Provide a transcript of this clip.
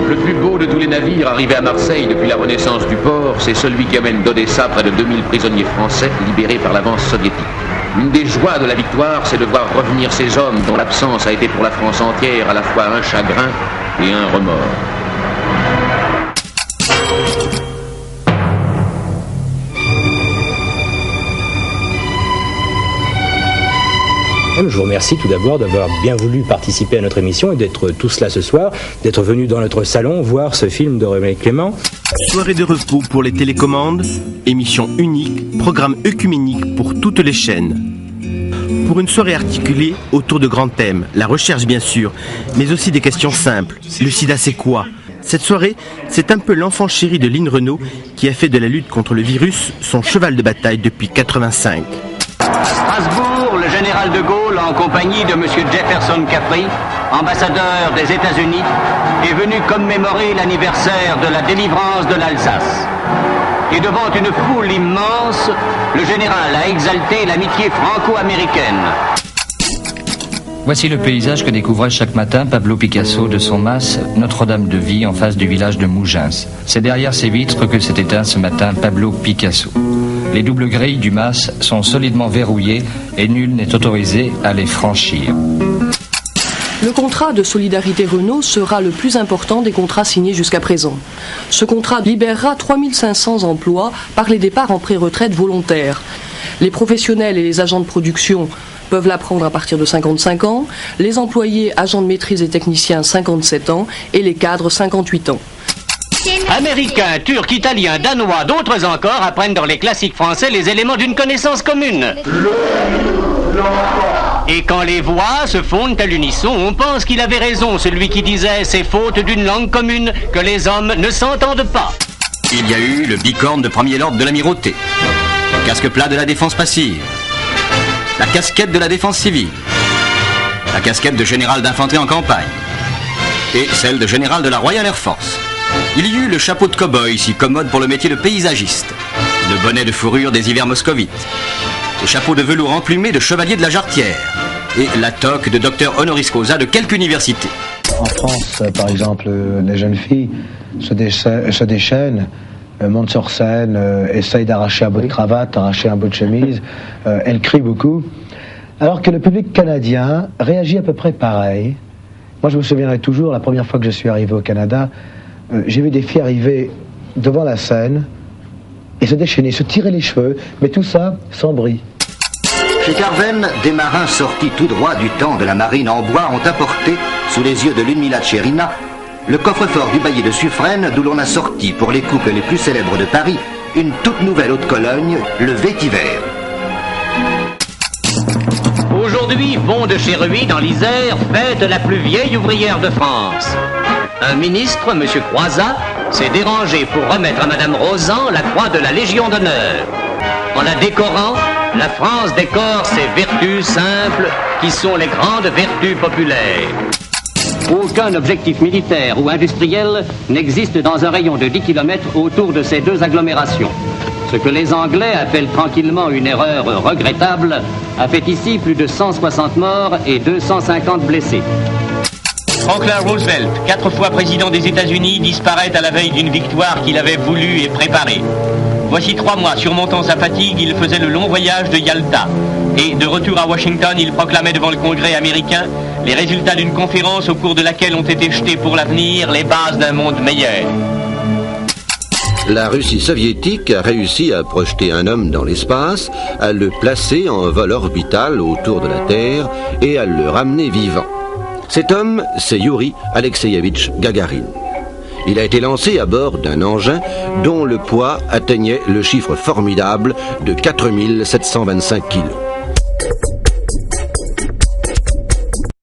Le plus beau de tous les navires arrivés à Marseille depuis la renaissance du port, c'est celui qui amène d'Odessa près de 2000 prisonniers français libérés par l'avance soviétique. Une des joies de la victoire, c'est de voir revenir ces hommes dont l'absence a été pour la France entière à la fois un chagrin et un remords. Je vous remercie tout d'abord d'avoir bien voulu participer à notre émission et d'être tous là ce soir, d'être venus dans notre salon voir ce film de René Clément. Soirée de repos pour les télécommandes, émission unique, programme œcuménique pour toutes les chaînes. Pour une soirée articulée autour de grands thèmes, la recherche bien sûr, mais aussi des questions simples. Le sida c'est quoi ? Cette soirée, c'est un peu l'enfant chéri de Lynn Renault qui a fait de la lutte contre le virus son cheval de bataille depuis 1985. À Strasbourg, le général de Gaulle, en compagnie de M. Jefferson Caffrey, ambassadeur des États-Unis, est venu commémorer l'anniversaire de la délivrance de l'Alsace. Et devant une foule immense, le général a exalté l'amitié franco-américaine. Voici le paysage que découvrait chaque matin Pablo Picasso de son mas Notre-Dame de Vie en face du village de Mougins. C'est derrière ces vitres que s'est éteint ce matin Pablo Picasso. Les doubles grilles du mas sont solidement verrouillées et nul n'est autorisé à les franchir. Le contrat de solidarité Renault sera le plus important des contrats signés jusqu'à présent. Ce contrat libérera 3500 emplois par les départs en pré-retraite volontaires. Les professionnels et les agents de production peuvent la prendre à partir de 55 ans, les employés, agents de maîtrise et techniciens 57 ans et les cadres 58 ans. Américains, Turcs, Italiens, Danois, d'autres encore apprennent dans les classiques français les éléments d'une connaissance commune. Et quand les voix se fondent à l'unisson, on pense qu'il avait raison, celui qui disait « c'est faute d'une langue commune que les hommes ne s'entendent pas ». Il y a eu le bicorne de premier ordre de l'amirauté, le casque plat de la défense passive, la casquette de la défense civile, la casquette de général d'infanterie en campagne et celle de général de la Royal Air Force. Il y eut le chapeau de cow-boy, si commode pour le métier de paysagiste, le bonnet de fourrure des hivers moscovites, le chapeau de velours emplumé de chevalier de la Jarretière et la toque de docteur honoris causa de quelque université. En France, par exemple, les jeunes filles se déchaînent, montent sur scène, essayent d'arracher un bout de cravate, arracher un bout de chemise, elles crient beaucoup, alors que le public canadien réagit à peu près pareil. Moi, je me souviendrai toujours, la première fois que je suis arrivé au Canada, j'ai vu des filles arriver devant la scène et se déchaîner, se tirer les cheveux, mais tout ça sans bruit. Chez Carven, des marins sortis tout droit du temps de la marine en bois ont apporté, sous les yeux de Ludmilla Tcherina, le coffre-fort du bailli de Suffren, d'où l'on a sorti pour les couples les plus célèbres de Paris, une toute nouvelle eau de Cologne, le vétiver. Aujourd'hui, Pont de Chéruy, dans l'Isère, fête la plus vieille ouvrière de France. Un ministre, M. Croizat, s'est dérangé pour remettre à Mme Rosan la croix de la Légion d'honneur. En la décorant, la France décore ses vertus simples, qui sont les grandes vertus populaires. Aucun objectif militaire ou industriel n'existe dans un rayon de 10 km autour de ces deux agglomérations. Ce que les Anglais appellent tranquillement une erreur regrettable a fait ici plus de 160 morts et 250 blessés. Franklin Roosevelt, 4 fois président des États-Unis, disparaît à la veille d'une victoire qu'il avait voulu et préparée. Voici 3 mois, surmontant sa fatigue, il faisait le long voyage de Yalta. Et de retour à Washington, il proclamait devant le Congrès américain les résultats d'une conférence au cours de laquelle ont été jetées pour l'avenir les bases d'un monde meilleur. La Russie soviétique a réussi à projeter un homme dans l'espace, à le placer en vol orbital autour de la Terre et à le ramener vivant. Cet homme, c'est Youri Alexeyevitch Gagarin. Il a été lancé à bord d'un engin dont le poids atteignait le chiffre formidable de 4725 kilos.